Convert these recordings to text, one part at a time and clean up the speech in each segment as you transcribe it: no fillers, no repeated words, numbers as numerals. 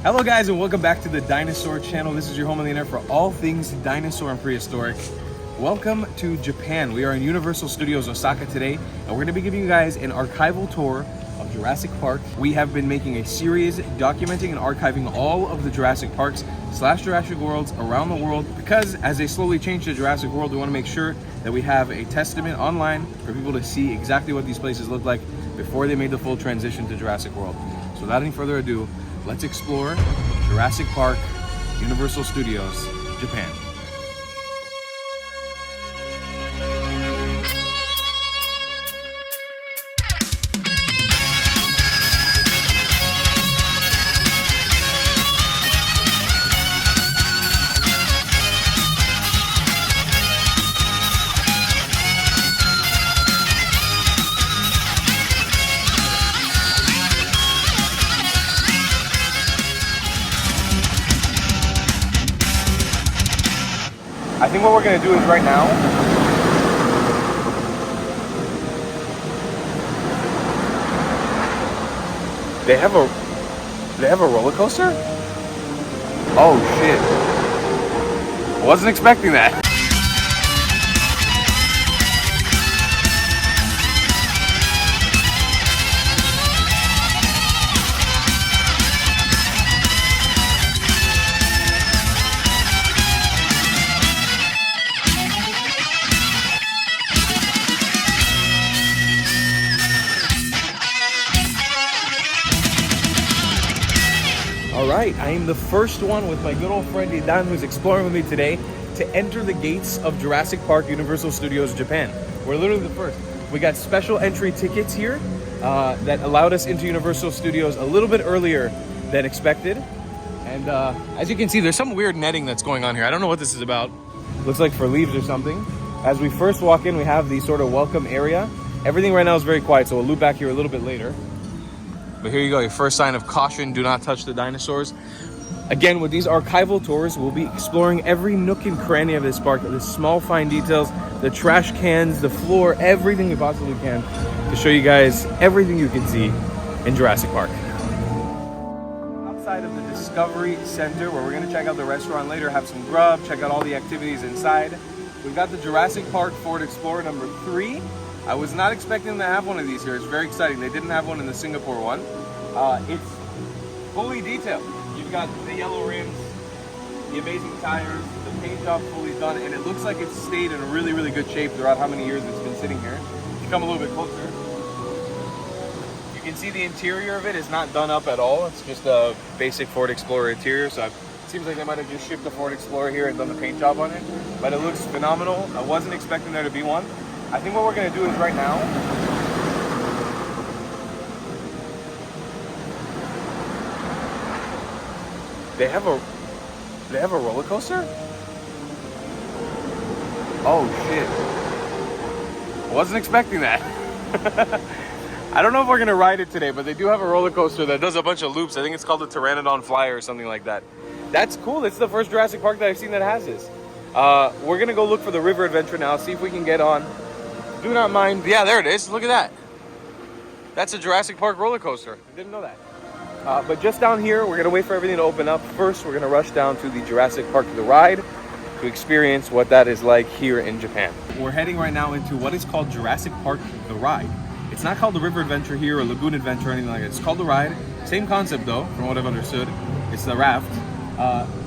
Hello guys and welcome back to the Dinosaur channel. This is your home on the internet for all things dinosaur and prehistoric. Welcome to Japan. We are in Universal Studios Osaka today and we're going to be giving you guys an archival tour of Jurassic Park. We have been making a series documenting and archiving all of the Jurassic Parks / Jurassic Worlds around the world because as they slowly change to Jurassic World, we want to make sure that we have a testament online for people to see exactly what these places look like before they made the full transition to Jurassic World. So without any further ado, let's explore Jurassic Park, Universal Studios, Japan. I think what we're gonna do is right now, they have a roller coaster? Oh shit. Wasn't expecting that. Alright, I am the first one with my good old friend Idan who's exploring with me today to enter the gates of Jurassic Park Universal Studios Japan. We're literally the first. We got special entry tickets here that allowed us into Universal Studios a little bit earlier than expected. And as you can see, there's some weird netting that's going on here. I don't know what this is about. Looks like for leaves or something. As we first walk in, we have the sort of welcome area. Everything right now is very quiet, so we'll loop back here a little bit later. But here you go, your first sign of caution, do not touch the dinosaurs. Again, with these archival tours, we'll be exploring every nook and cranny of this park, the small fine details, the trash cans, the floor, everything we possibly can to show you guys everything you can see in Jurassic Park. Outside of the Discovery Center, where we're gonna check out the restaurant later, have some grub, check out all the activities inside. We've got the Jurassic Park Ford Explorer number 3. I was not expecting to have one of these here. It's very exciting. They didn't have one in the Singapore one. It's fully detailed. You've got the yellow rims, the amazing tires, the paint job fully done, and it looks like it's stayed in a really, really good shape throughout how many years it's been sitting here. If you come a little bit closer, you can see the interior of it is not done up at all. It's just a basic Ford Explorer interior, so it seems like they might have just shipped the Ford Explorer here and done the paint job on it, but it looks phenomenal. I wasn't expecting there to be one. I think what we're gonna do is right now, they have a roller coaster? Oh shit. Wasn't expecting that. I don't know if we're gonna ride it today, but they do have a roller coaster that does a bunch of loops. I think it's called the Pteranodon Flyer or something like that. That's cool. It's the first Jurassic Park that I've seen that has this. We're gonna go look for the river adventure now, see if we can get on. Do not mind. Yeah, there it is. Look at that. That's a Jurassic Park roller coaster. I didn't know that. But just down here, we're going to wait for everything to open up. First, we're going to rush down to the Jurassic Park The Ride to experience what that is like here in Japan. We're heading right now into what is called Jurassic Park The Ride. It's not called the River Adventure here or Lagoon Adventure or anything like that. It's called The Ride. Same concept though, from what I've understood. It's the raft.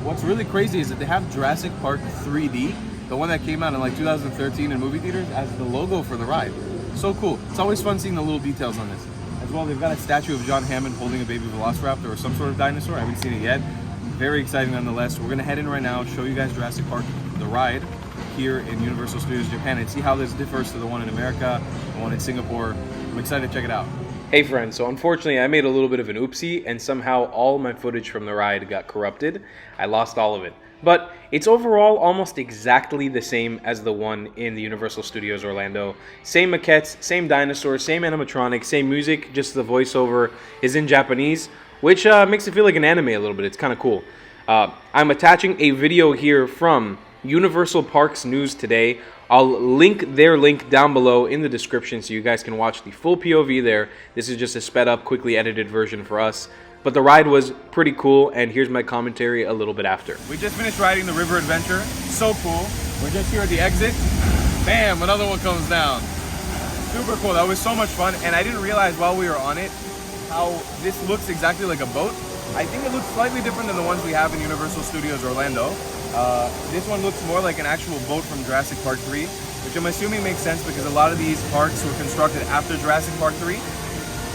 What's really crazy is that they have Jurassic Park 3D. The one that came out in like 2013 in movie theaters as the logo for the ride. So cool. It's always fun seeing the little details on this. As well, they've got a statue of John Hammond holding a baby velociraptor or some sort of dinosaur. I haven't seen it yet. Very exciting nonetheless. We're gonna head in right now, show you guys Jurassic Park The Ride here in Universal Studios Japan and see how this differs to the one in America, the one in Singapore. I'm excited to check it out. Hey friends, so unfortunately I made a little bit of an oopsie and somehow all my footage from the ride got corrupted. I lost all of it. But it's overall almost exactly the same as the one in the Universal Studios Orlando. Same maquettes, same dinosaurs, same animatronics, same music, just the voiceover is in Japanese, which makes it feel like an anime a little bit. It's kind of cool. I'm attaching a video here from Universal Parks News Today. I'll link their link down below in the description so you guys can watch the full POV there. This is just a sped up, quickly edited version for us. But the ride was pretty cool, and here's my commentary a little bit after. We just finished riding the river adventure. So cool. We're just here at the exit. Bam, another one comes down. Super cool. That was so much fun, and I didn't realize while we were on it how this looks exactly like a boat. I think it looks slightly different than the ones we have in Universal Studios Orlando. This one looks more like an actual boat from Jurassic Park 3, which I'm assuming makes sense because a lot of these parks were constructed after Jurassic Park 3.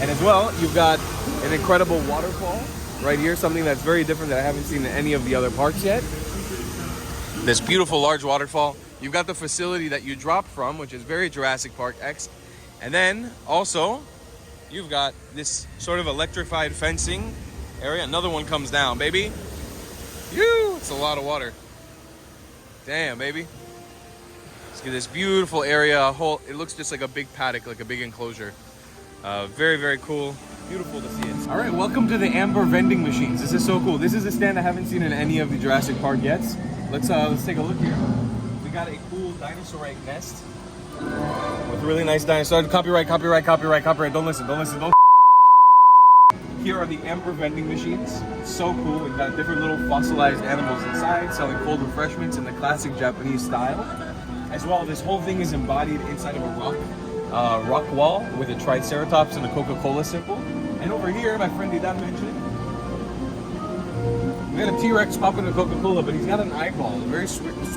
And as well, you've got an incredible waterfall right here, something that's very different that I haven't seen in any of the other parks yet. This beautiful large waterfall. You've got the facility that you drop from, which is very Jurassic Park X. And then also, you've got this sort of electrified fencing area. Another one comes down, baby. It's a lot of water. Damn, baby. Let's get this beautiful area. It looks just like a big paddock, like a big enclosure. Very, very cool. Beautiful to see it. All right, welcome to the Amber vending machines. This is so cool. This is a stand I haven't seen in any of the Jurassic Park yet. Let's take a look here. We got a cool dinosaur egg nest with really nice dinosaurs. Copyright. Don't listen. Here are the Amber vending machines. So cool. We've got different little fossilized animals inside, selling cold refreshments in the classic Japanese style. As well, this whole thing is embodied inside of a rock wall with a triceratops and a Coca-Cola symbol. And over here, my friend Didan mentioned, we got a T-Rex popping a Coca-Cola, but he's got an eyeball. Very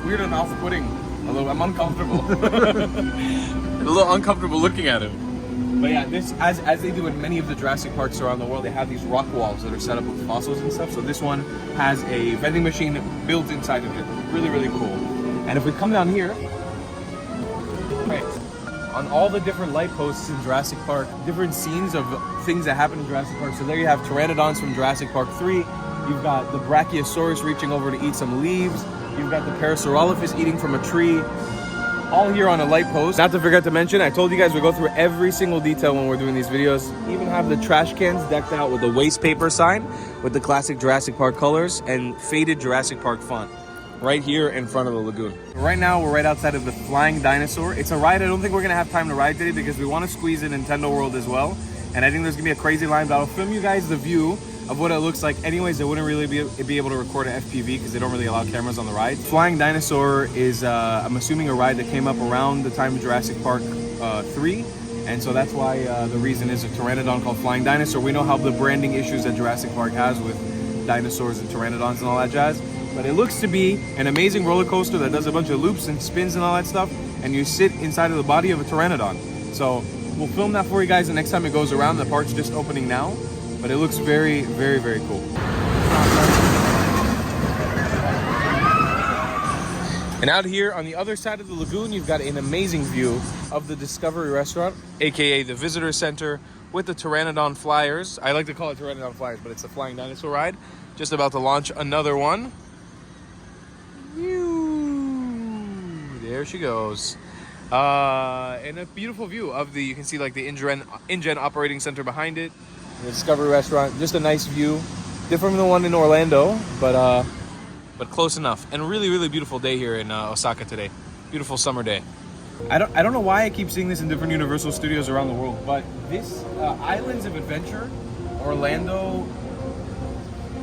weird and off-putting. Although I'm uncomfortable. A little uncomfortable looking at him. But yeah, this as they do in many of the Jurassic Parks around the world, they have these rock walls that are set up with fossils and stuff. So this one has a vending machine built inside of it. Really, really cool. And if we come down here, right, on all the different light posts in Jurassic Park, different scenes of things that happen in Jurassic Park. So there you have pteranodons from Jurassic Park 3. You've got the Brachiosaurus reaching over to eat some leaves. You've got the Parasaurolophus eating from a tree. All here on a light post. Not to forget to mention, I told you guys we go through every single detail when we're doing these videos. Even have the trash cans decked out with the waste paper sign with the classic Jurassic Park colors and faded Jurassic Park font. Right here in front of the lagoon. Right now, we're right outside of the Flying Dinosaur. It's a ride I don't think we're gonna have time to ride today because we wanna squeeze in Nintendo World as well. And I think there's gonna be a crazy line, but I'll film you guys the view of what it looks like. Anyways, I wouldn't really be able to record an FPV because they don't really allow cameras on the ride. Flying Dinosaur is, I'm assuming, a ride that came up around the time of Jurassic Park 3. And so that's why the reason is a pteranodon called Flying Dinosaur. We know how the branding issues that Jurassic Park has with dinosaurs and pteranodons and all that jazz. But it looks to be an amazing roller coaster that does a bunch of loops and spins and all that stuff. And you sit inside of the body of a pteranodon. So we'll film that for you guys the next time it goes around. The park's just opening now. But it looks very, very, very cool. And out here on the other side of the lagoon, you've got an amazing view of the Discovery Restaurant, aka the Visitor Center with the Pteranodon Flyers. I like to call it Pteranodon Flyers, but it's the Flying Dinosaur ride. Just about to launch another one. There she goes. And a beautiful view of you can see like the InGen operating center behind it. The Discovery Restaurant, just a nice view. Different from the one in Orlando, but close enough. And a really, really beautiful day here in Osaka today. Beautiful summer day. I don't know why I keep seeing this in different Universal Studios around the world, but this Islands of Adventure, Orlando,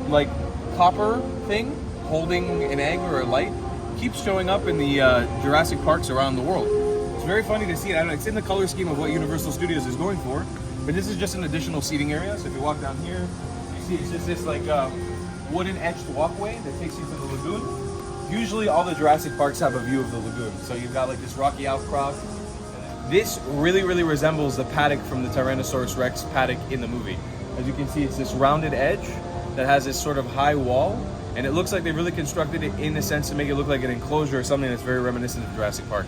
like copper thing, holding an egg or a light, keeps showing up in the Jurassic Parks around the world. It's very funny to see it. I don't know, it's in the color scheme of what Universal Studios is going for. But this is just an additional seating area. So if you walk down here, you see it's just this like wooden etched walkway that takes you to the lagoon. Usually all the Jurassic Parks have a view of the lagoon. So you've got like this rocky outcrop. This really, really resembles the paddock from the Tyrannosaurus Rex paddock in the movie. As you can see, it's this rounded edge that has this sort of high wall. And it looks like they really constructed it in a sense to make it look like an enclosure or something that's very reminiscent of Jurassic Park.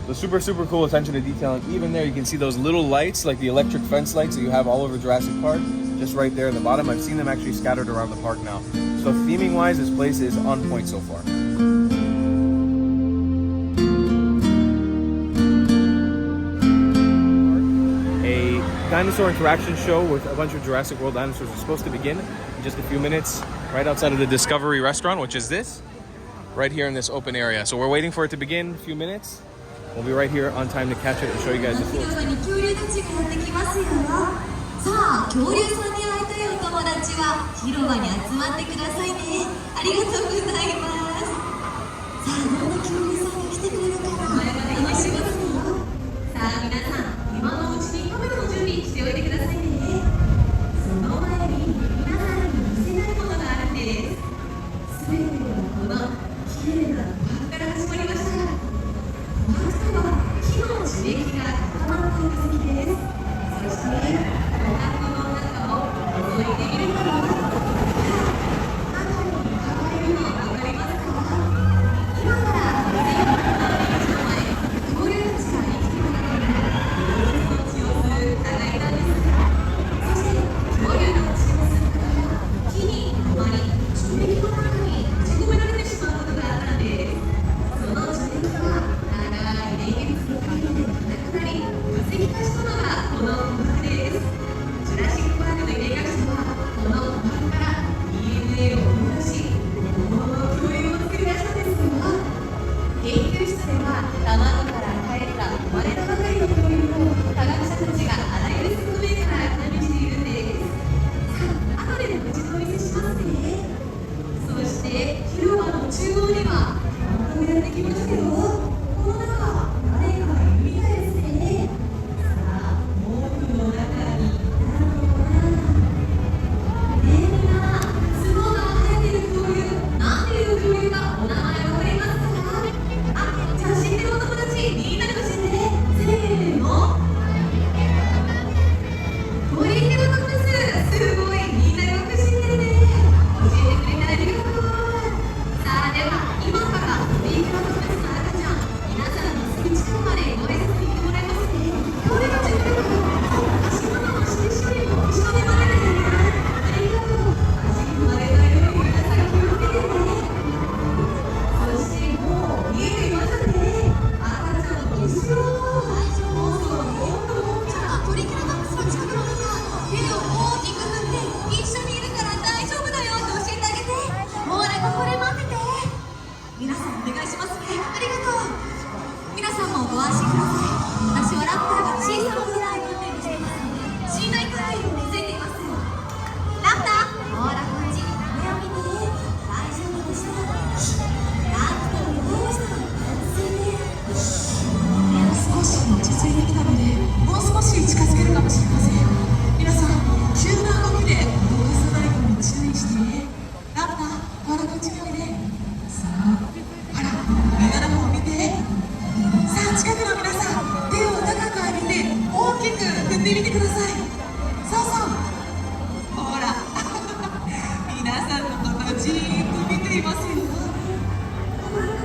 So super, super cool attention to detail. And even there, you can see those little lights, like the electric fence lights that you have all over Jurassic Park, just right there in the bottom. I've seen them actually scattered around the park now. So theming-wise, this place is on point so far. A dinosaur interaction show with a bunch of Jurassic World dinosaurs is supposed to begin in just a few minutes, right outside of the Discovery Restaurant, which is this, right here in this open area. So we're waiting for it to begin in a few minutes. We'll be right here on time to catch it and show you guys the floor. ちは広場に集まってくださいね。ありがとうございます。さあ、どんな恐竜さんが来てくれるかな、楽しみですよ。さあ皆さん、今のうちにカメラの準備しておいてくださいね。その前に皆さんに見せたいものがあるんです。すべてはこの綺麗な琥珀から始まりました。琥珀とは木の樹液が固まった化石です。そして琥珀の中を覗いてみると、中に囲まれるの分かりますか？今から2000年以上前、恐竜たちが生きていた中に動物の血を吸う蚊がいたんですが、そして恐竜の血を吸った蚊が木に止まり、樹液の中に閉じ込められてしまうことがあったんです。その樹液が長い年月をかけて硬くなり、化石化したのがこの琥珀です。ジュラシック・パークの遺伝学者はこの琥珀から DNA を生み出し、本物の恐竜を作り出したんですが、研究室では卵から帰った生まれたばかりの恐竜を科学者たちがあらゆる側面から管理しているんです。さあ、後でもう一度お見せしますね。そして広場の中央には看板がやってきましたよ。この中、誰かがいるみたいですね。さあ、毛布の中になるのかな。みんな、角が生えてる恐竜、なんていう恐竜かお名前わかりますか？あ、じゃあ知ってるお友達、みんなで教えて。せーの。トリケラトプス、すごい、みんなよく知ってるね。教えてくれてありがとう。さあ、では今からトリケラトプスの赤ちゃん、皆さんのすぐ近くまでご挨拶に行ってもらいますね。恐竜たち来るから、足元の印よりも後ろで待っててね。ありがとう。足に踏まれないように皆さん気をつけてね。そしてもう見えていましたね。赤ちゃんの後ろ。もうそろもっともっとトリケラトプスの近くの方、手を大きく振って一緒にいるから大丈夫だよって教えてあげて。ほら、ここで待ってて。皆さんお願いしますね。ありがとう。皆さんもご安心ください。私はラプターが小さな船を運転していますので、信頼関係を築いています。ラプター、ほらこっち、目を見て。大丈夫でした。ラプターをどうしたの？落ち着いて。少し落ち着いてきたので、もう少し近づけるかもしれません。皆さん、急な動きで動かさないように注意して。ラプター、ほらこっちにおいで。さあ、ほら、上の方を見て。さあ、近くの皆さん、手を高く上げて大きく振ってみてください。そうそう、ほら皆さんのことをじーっと見ていますよ。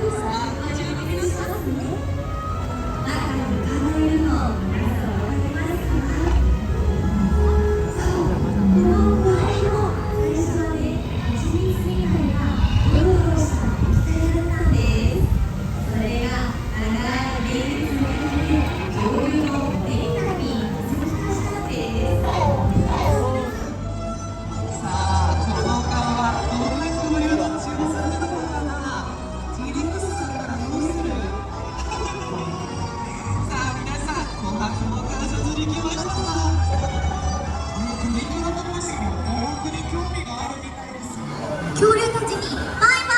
さあ、始めてみますね。中に蚊がいるの、皆さんわかりますか？そう、この子は最初まで蜂蜜みたいなドロドロした液体だったんです。それが長い年月の中で恐竜の骨みたいに化石化したんです。さあ、この顔はどんな恐竜の血を吸ってたのかな。Tレックスさんからどうする？さあ皆さん、琥珀の観察に来ましたわ。トリケラトプスに大きに興味があるみたいです。恐竜たちにバイバ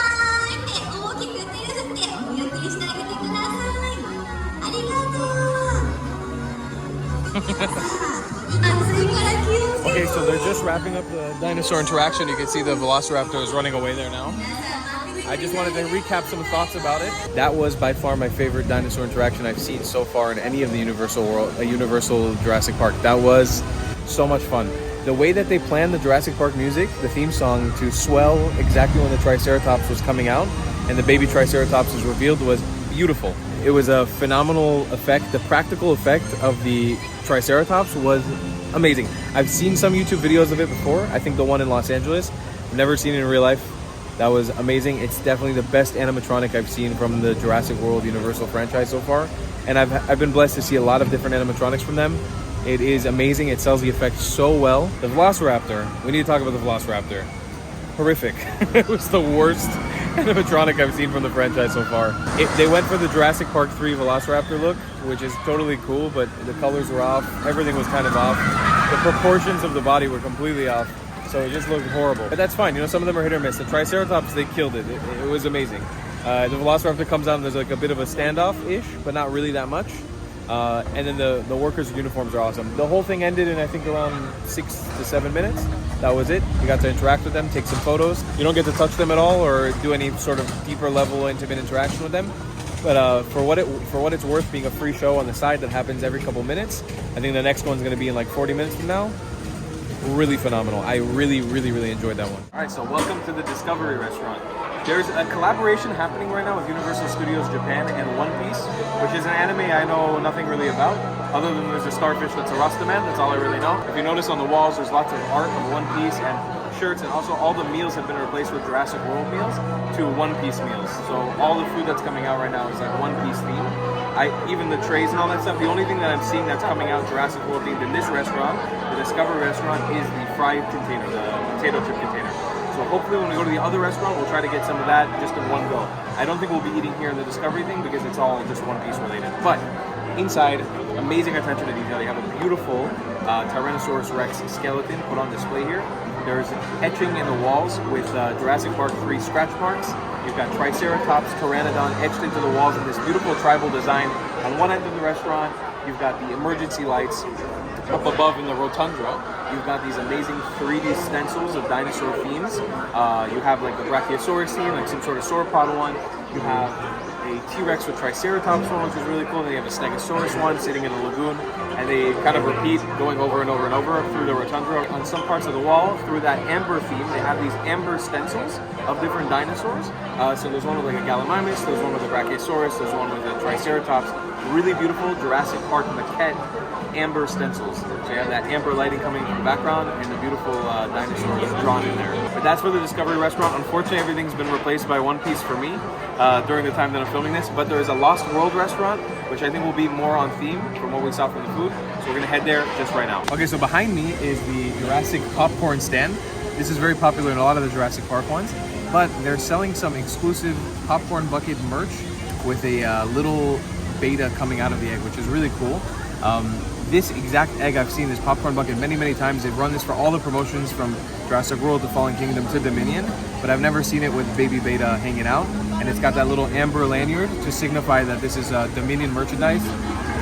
ーイって大きく手を振ってお見送りしてあげてください。ありがとう。暑いから気をつけて。 Okay, so they're just wrapping up the dinosaur interaction. You can see the velociraptor is running away there now. I just wanted to recap some thoughts about it. That was by far my favorite dinosaur interaction I've seen so far in any of the Universal Jurassic Park. That was so much fun. The way that they planned the Jurassic Park music, the theme song, to swell exactly when the Triceratops was coming out and the baby Triceratops was revealed was beautiful. It was a phenomenal effect. The practical effect of the Triceratops was amazing. I've seen some YouTube videos of it before. I think the one in Los Angeles. I've never seen it in real life. That was amazing. It's definitely the best animatronic I've seen from the Jurassic World Universal franchise so far. And I've been blessed to see a lot of different animatronics from them. It is amazing. It sells the effect so well. The Velociraptor, we need to talk about the Velociraptor. Horrific. It was the worst animatronic I've seen from the franchise so far. They went for the Jurassic Park 3 Velociraptor look, which is totally cool, but the colors were off. Everything was kind of off. The proportions of the body were completely off. So it just looked horrible. But that's fine. You know, some of them are hit or miss. The Triceratops, they killed it. It was amazing. The Velociraptor comes out and there's like a bit of a standoff-ish, but not really that much. And then the workers' uniforms are awesome. The whole thing ended in, I think, around 6 to 7 minutes. That was it. You got to interact with them, take some photos. You don't get to touch them at all or do any sort of deeper level intimate interaction with them. But for what it's worth, being a free show on the side that happens every couple minutes, I think the next one's going to be in like 40 minutes from now. Really phenomenal. I really enjoyed that one. All right, so welcome to the Discovery Restaurant. There's a collaboration happening right now with Universal Studios Japan and One Piece, which is an anime I know nothing really about, other than there's a starfish that's a Rastaman. That's all I really know. If you notice on the walls, there's lots of art of One Piece and shirts, and also all the meals have been replaced with Jurassic World meals to One Piece meals. So all the food that's coming out right now is like One Piece themed. Even the trays and all that stuff, the only thing that I'm seeing that's coming out Jurassic World themed in this restaurant, the Discovery Restaurant, is the fried container, the potato chip container. So hopefully when we go to the other restaurant, we'll try to get some of that just in one go. I don't think we'll be eating here in the Discovery thing because it's all just One Piece related. But inside, amazing attention to detail. They have a beautiful Tyrannosaurus Rex skeleton put on display here. There's etching in the walls with Jurassic Park 3 scratch marks. You've got Triceratops, Pteranodon etched into the walls in this beautiful tribal design. On one end of the restaurant, you've got the emergency lights. Up above in the rotundra, you've got these amazing 3D stencils of dinosaur themes. You have like the Brachiosaurus theme, like some sort of sauropod one. You have a T-Rex with Triceratops one, which is really cool. And then you have a Stegosaurus one sitting in a lagoon. And they kind of repeat going over and over and over through the rotundra. On some parts of the wall, through that amber theme, they have these amber stencils of different dinosaurs. So there's one with like a Gallimimus, there's one with a Brachiosaurus, there's one with a Triceratops. Really beautiful Jurassic Park maquette amber stencils. So you have that amber lighting coming from the background and the beautiful dinosaurs drawn in there. But that's for the Discovery Restaurant. Unfortunately, everything's been replaced by One Piece for me during the time that I'm filming this. But there is a Lost World restaurant, which I think will be more on theme from what we saw from the food. So we're gonna head there just right now. Okay, so behind me is the Jurassic popcorn stand. This is very popular in a lot of the Jurassic Park ones. But they're selling some exclusive popcorn bucket merch with a little beta coming out of the egg, which is really cool. This exact egg I've seen, this popcorn bucket, many times. They've run this for all the promotions from Jurassic World to Fallen Kingdom to Dominion, but I've never seen it with baby beta hanging out. And it's got that little amber lanyard to signify that this is Dominion merchandise.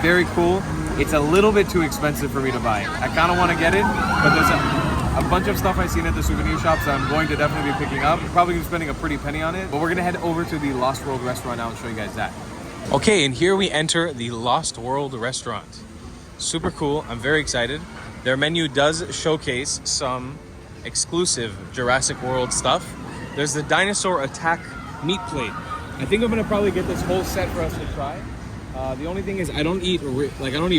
Very cool. It's a little bit too expensive for me to buy. I kind of want to get it, but there's a bunch of stuff I've seen at the souvenir shops that I'm going to definitely be picking up. Probably gonna be spending a pretty penny on it, but we're gonna head over to the Lost World restaurant now and show you guys that. Okay, and here we enter the Lost World restaurant. Super cool. I'm very excited. Their menu does showcase some exclusive Jurassic World stuff. There's the Dinosaur Attack meat plate. I think I'm gonna probably get this whole set for us to try. The only thing is I don't eat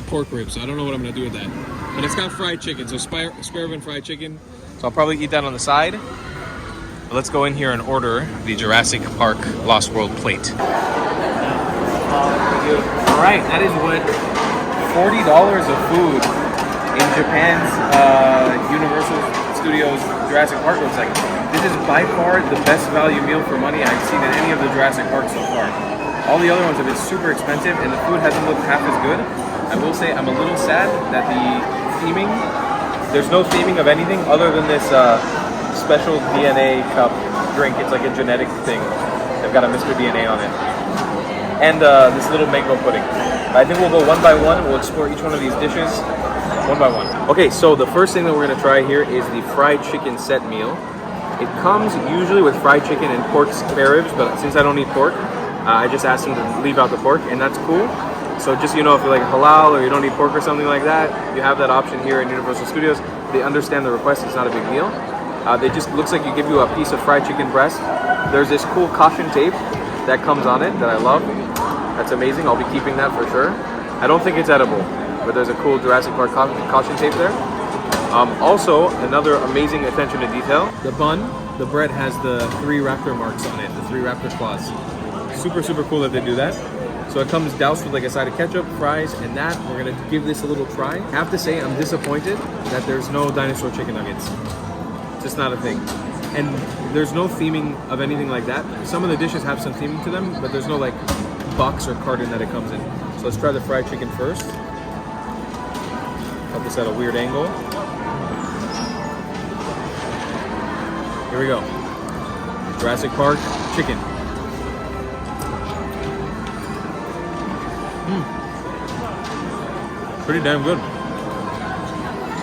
pork ribs, so I don't know what I'm gonna do with that. But it's got fried chicken, so spare rib fried chicken. So I'll probably eat that on the side. But let's go in here and order the Jurassic Park Lost World plate. All right, that is what $40 of food in Japan's Universal Studios Jurassic Park looks like. This is by far the best value meal for money I've seen in any of the Jurassic Parks so far. All the other ones have been super expensive and the food hasn't looked half as good. I will say I'm a little sad that the theming, there's no theming of anything other than this special DNA cup drink. It's like a genetic thing. They've got a Mr. DNA on it. And this little mango pudding. I think we'll go one by one. We'll explore each one of these dishes one by one. Okay, so the first thing that we're gonna try here is the fried chicken set meal. It comes usually with fried chicken and pork spare ribs, but since I don't eat pork, I just asked them to leave out the pork, and that's cool. So just, you know, if you're like halal or you don't eat pork or something like that, you have that option here in Universal Studios. They understand the request, it's not a big deal. They just, looks like you give you a piece of fried chicken breast. There's this cool caution tape that comes on it that I love. That's amazing, I'll be keeping that for sure. I don't think it's edible, but there's a cool Jurassic Park caution tape there. Also, another amazing attention to detail. The bun, the bread has the 3 raptor marks on it, the 3 raptor claws. Super cool that they do that. So it comes doused with like a side of ketchup, fries, and that. We're gonna give this a little try. I have to say I'm disappointed that there's no dinosaur chicken nuggets. It's just not a thing. And there's no theming of anything like that. Some of the dishes have some theming to them, but there's no like box or carton that it comes in. So let's try the fried chicken first. Cut this at a weird angle. Here we go. Jurassic Park chicken. Pretty damn good.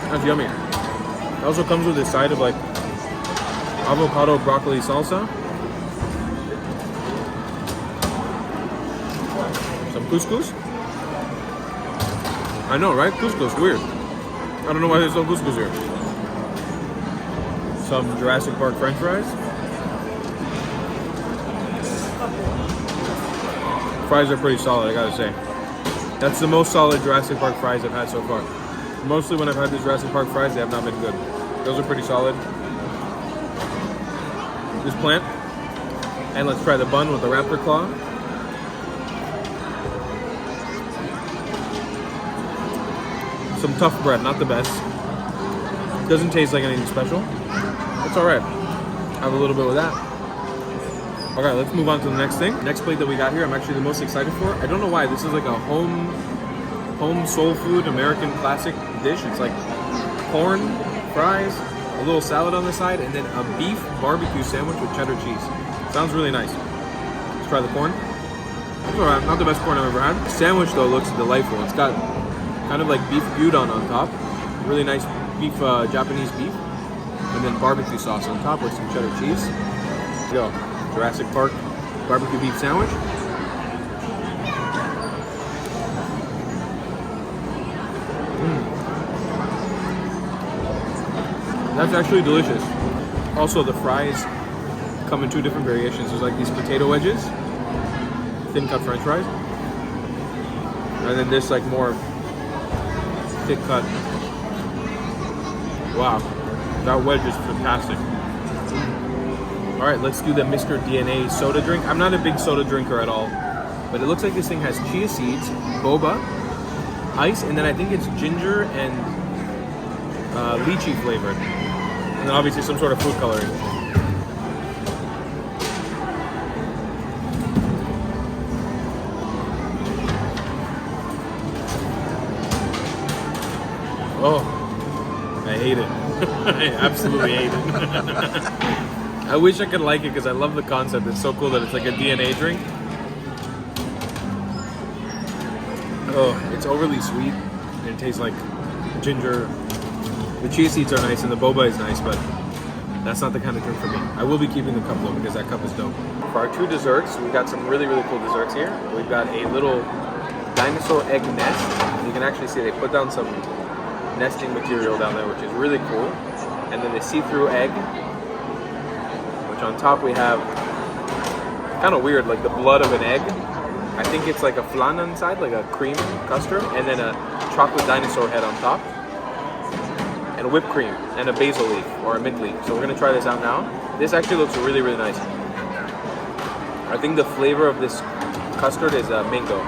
That's yummy. It also comes with a side of like avocado broccoli salsa. Some couscous. I know, right? Couscous, weird. I don't know why there's no couscous here. Some Jurassic Park French fries. Fries are pretty solid, I gotta say. That's the most solid Jurassic Park fries I've had so far. Mostly when I've had the Jurassic Park fries, they have not been good. Those are pretty solid. This plant. And let's try the bun with the raptor claw. Some tough bread, not the best. Doesn't taste like anything special. It's alright. Have a little bit with that. Okay, let's move on to the next thing. Next plate that we got here, I'm actually the most excited for. I don't know why. This is like a home soul food American classic dish. It's like corn, fries, a little salad on the side, and then a beef barbecue sandwich with cheddar cheese. Sounds really nice. Let's try the corn. It's alright, not the best corn I've ever had. The sandwich though looks delightful. It's got kind of like beef gyudon on top. Really nice beef, Japanese beef. And then barbecue sauce on top with some cheddar cheese. Here we go. Jurassic Park barbecue beef sandwich. That's actually delicious. Also, the fries come in two different variations. There's like these potato wedges, thin cut French fries, and then this like more thick cut. Wow, that wedge is fantastic. All right, let's do the Mr. DNA soda drink. I'm not a big soda drinker at all, but it looks like this thing has chia seeds, boba, ice, and then I think it's ginger and lychee flavored. And then obviously some sort of food coloring. Oh, I hate it. I absolutely hate it. I wish I could like it because I love the concept. It's so cool that it's like a DNA drink. Oh, it's overly sweet and it tastes like ginger. The chia seeds are nice and the boba is nice, but that's not the kind of drink for me. I will be keeping the cup though because that cup is dope. For our two desserts, we've got some really, really cool desserts here. We've got a little dinosaur egg nest. You can actually see they put down some nesting material down there, which is really cool. And then the see-through egg, which on top we have kind of weird, like the blood of an egg. I think it's like a flan inside, like a cream custard, and then a chocolate dinosaur head on top, and whipped cream, and a basil leaf, or a mint leaf. So we're gonna try this out now. This actually looks really, really nice. I think the flavor of this custard is mango.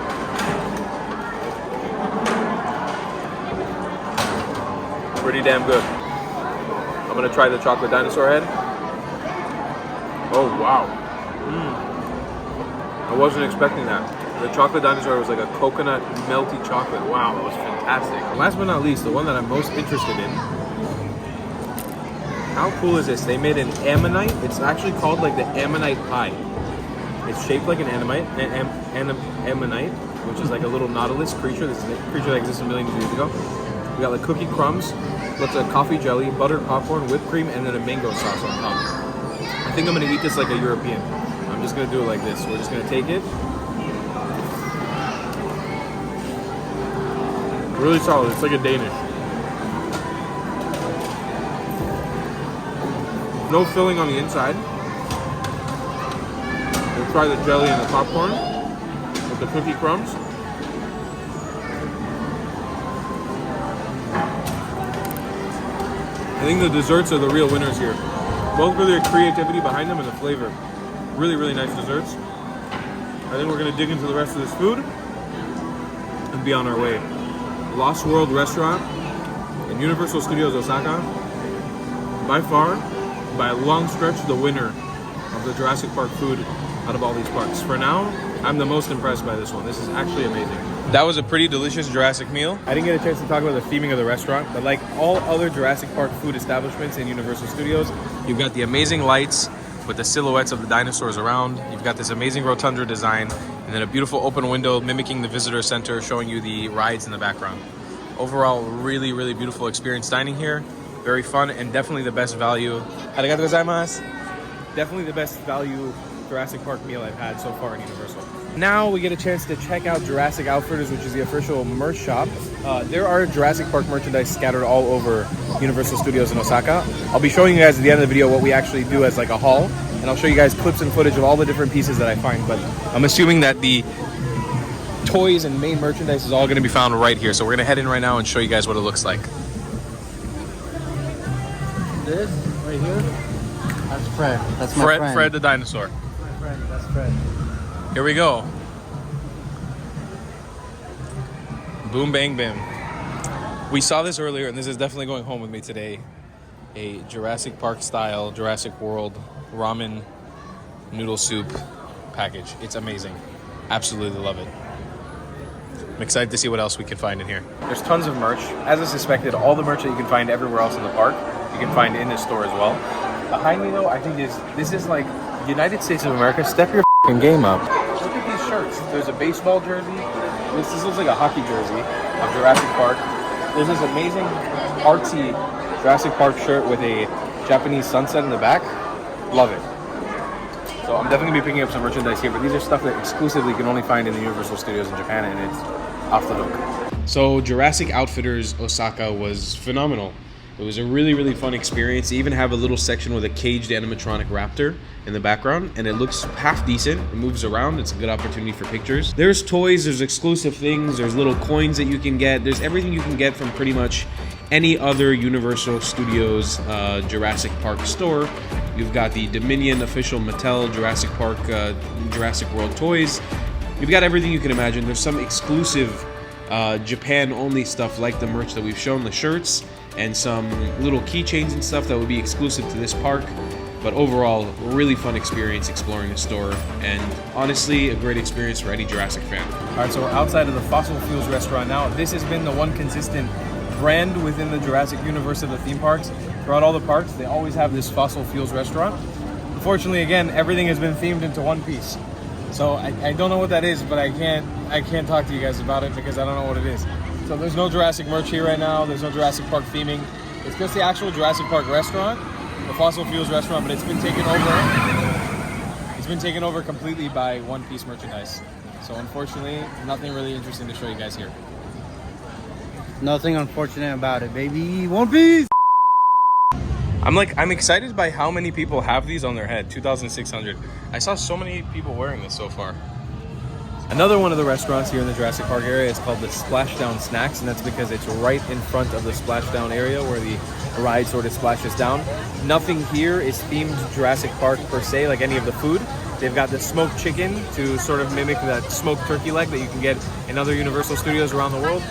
Pretty damn good. I'm gonna try the chocolate dinosaur head. Oh wow. I wasn't expecting that. The chocolate dinosaur was like a coconut melty chocolate. Wow, that was fantastic. And last but not least, the one that I'm most interested in. How cool is this? They made an ammonite. It's actually called like the ammonite pie. It's shaped like an ammonite, which is like a little nautilus creature. This is a creature that existed millions of years ago. We got like cookie crumbs, lots of coffee jelly, buttered popcorn, whipped cream, and then a mango sauce on top. I think I'm gonna eat this like a European. I'm just gonna do it like this. We're just gonna take it. Really solid. It's like a Danish. No filling on the inside. We'll try the jelly and the popcorn with the cookie crumbs. I think the desserts are the real winners here. Both for their creativity behind them and the flavor. Really, really nice desserts. I think we're gonna dig into the rest of this food and be on our way. Lost World Restaurant in Universal Studios Osaka. By far, by a long stretch, the winner of the Jurassic Park food out of all these parks. For now, I'm the most impressed by this one. This is actually amazing. That was a pretty delicious Jurassic meal. I didn't get a chance to talk about the theming of the restaurant, but like all other Jurassic Park food establishments in Universal Studios, you've got the amazing lights with the silhouettes of the dinosaurs around. You've got this amazing rotunda design, and then a beautiful open window mimicking the visitor center, showing you the rides in the background. Overall, really, really beautiful experience dining here. Very fun and definitely the best value. Arigatou gozaimasu. Definitely the best value Jurassic Park meal I've had so far in Universal. Now we get a chance to check out Jurassic Outfitters, which is the official merch shop. There are Jurassic Park merchandise scattered all over Universal Studios in Osaka. I'll be showing you guys at the end of the video what we actually do as like a haul, and I'll show you guys clips and footage of all the different pieces that I find, but I'm assuming that the toys and main merchandise is all going to be found right here. So we're going to head in right now and show you guys what it looks like. This right here, that's Fred. That's my friend. Fred the dinosaur. My friend, that's Fred. Here we go. Boom, bang, bam. We saw this earlier, and this is definitely going home with me today. A Jurassic Park style, Jurassic World ramen noodle soup package. It's amazing. Absolutely love it. I'm excited to see what else we can find in here. There's tons of merch. As I suspected, all the merch that you can find everywhere else in the park, you can find in this store as well. Behind me though, I think this is like United States of America. Step your f***ing game up. Look at these shirts. There's a baseball jersey. This looks like a hockey jersey of Jurassic Park. There's this amazing artsy Jurassic Park shirt with a Japanese sunset in the back. Love it. So I'm definitely gonna be picking up some merchandise here, but these are stuff that exclusively you can only find in the Universal Studios in Japan, and it's off the hook. So Jurassic Outfitters Osaka was phenomenal. It was a really, really fun experience. They even have a little section with a caged animatronic raptor in the background, and it looks half decent. It moves around. It's a good opportunity for pictures. There's toys, there's exclusive things, there's little coins that you can get. There's everything you can get from pretty much any other Universal Studios Jurassic Park store. You've got the Dominion official Mattel Jurassic Park Jurassic World toys. You've got everything you can imagine. There's some exclusive Japan-only stuff like the merch that we've shown, the shirts, and some little keychains and stuff that would be exclusive to this park. But overall, really fun experience exploring the store, and honestly, a great experience for any Jurassic fan. All right, so we're outside of the Fossil Fuels restaurant now. This has been the one consistent brand within the Jurassic universe of the theme parks. Throughout all the parks, they always have this Fossil Fuels restaurant. Unfortunately, again, everything has been themed into one piece. So I don't know what that is, but I can't talk to you guys about it because I don't know what it is. So there's no Jurassic merch here right now. There's no Jurassic Park theming. It's just the actual Jurassic Park restaurant, the Fossil Fuels restaurant, but it's been taken over. It's been taken over completely by One Piece merchandise. So unfortunately, nothing really interesting to show you guys here. Nothing unfortunate about it, baby. One Piece! I'm excited by how many people have these on their head. 2,600. I saw so many people wearing this so far. Another one of the restaurants here in the Jurassic Park area is called the Splashdown Snacks, and that's because it's right in front of the splashdown area where the ride sort of splashes down. Nothing here is themed Jurassic Park per se, like any of the food. They've got the smoked chicken to sort of mimic that smoked turkey leg that you can get in other Universal Studios around the world.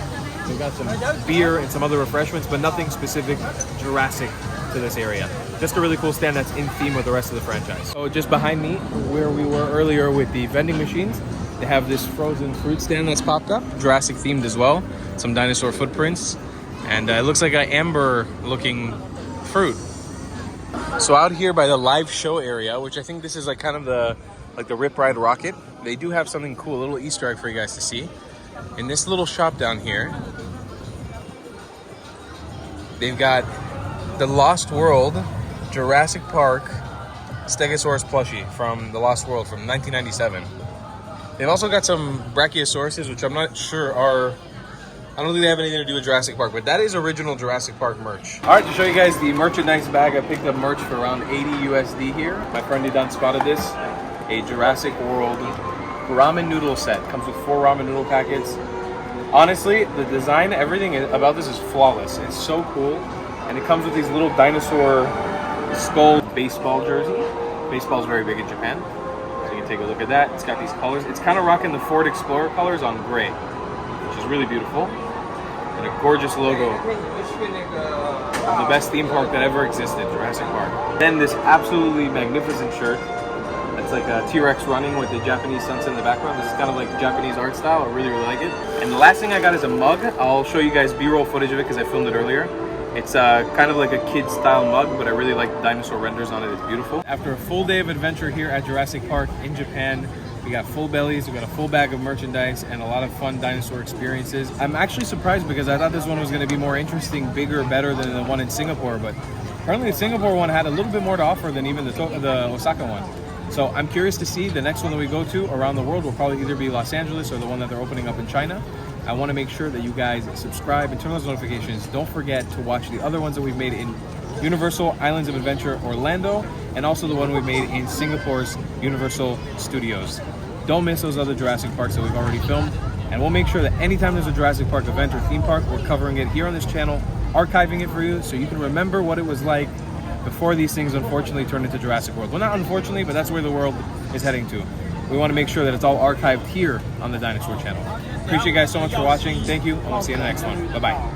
They've got some beer and some other refreshments, but nothing specific Jurassic to this area. Just a really cool stand that's in theme with the rest of the franchise. So just behind me, where we were earlier with the vending machines, they have this frozen fruit stand that's popped up, Jurassic themed as well. Some dinosaur footprints, and it looks like an amber looking fruit. So out here by the live show area, which I think this is like kind of the Rip Ride Rocket, they do have something cool, a little Easter egg for you guys to see. In this little shop down here, they've got the Lost World Jurassic Park Stegosaurus plushie from the Lost World from 1997. They've also got some Brachiosauruses, which I'm not sure are... I don't think they have anything to do with Jurassic Park, but that is original Jurassic Park merch. All right, to show you guys the merchandise bag, I picked up merch for around 80 USD here. My friend Idan spotted this, a Jurassic World ramen noodle set. Comes with 4 ramen noodle packets. Honestly, the design, everything about this is flawless. It's so cool, and it comes with these little dinosaur skull baseball jersey. Baseball is very big in Japan. Take a look at that. It's got these colors. It's kind of rocking the Ford Explorer colors on gray, which is really beautiful. And a gorgeous logo of the best theme park that ever existed, Jurassic Park. Then this absolutely magnificent shirt that It's like a T-Rex running with the Japanese sunset in the background. This is kind of like Japanese art style. I really, really like it. And the last thing I got is a mug. I'll show you guys B-roll footage of it because I filmed it earlier. It's kind of like a kid style mug, but I really like the dinosaur renders on it. It's beautiful. After a full day of adventure here at Jurassic Park in Japan, we got full bellies, we got a full bag of merchandise, and a lot of fun dinosaur experiences. I'm actually surprised because I thought this one was going to be more interesting, bigger, better than the one in Singapore, but apparently the Singapore one had a little bit more to offer than even the Osaka one. So I'm curious to see the next one that we go to around the world will probably either be Los Angeles or the one that they're opening up in China. I want to make sure that you guys subscribe and turn on those notifications. Don't forget to watch the other ones that we've made in Universal Islands of Adventure Orlando, and also the one we made in Singapore's Universal Studios. Don't miss those other Jurassic Parks that we've already filmed, and we'll make sure that anytime there's a Jurassic Park event or theme park, we're covering it here on this channel, archiving it for you so you can remember what it was like before these things unfortunately turned into Jurassic World. Well, not unfortunately, but that's where the world is heading to. We want to make sure that it's all archived here on the Dinosaur channel. Appreciate you guys so much for watching. Thank you, and we'll see you in the next one. Bye-bye.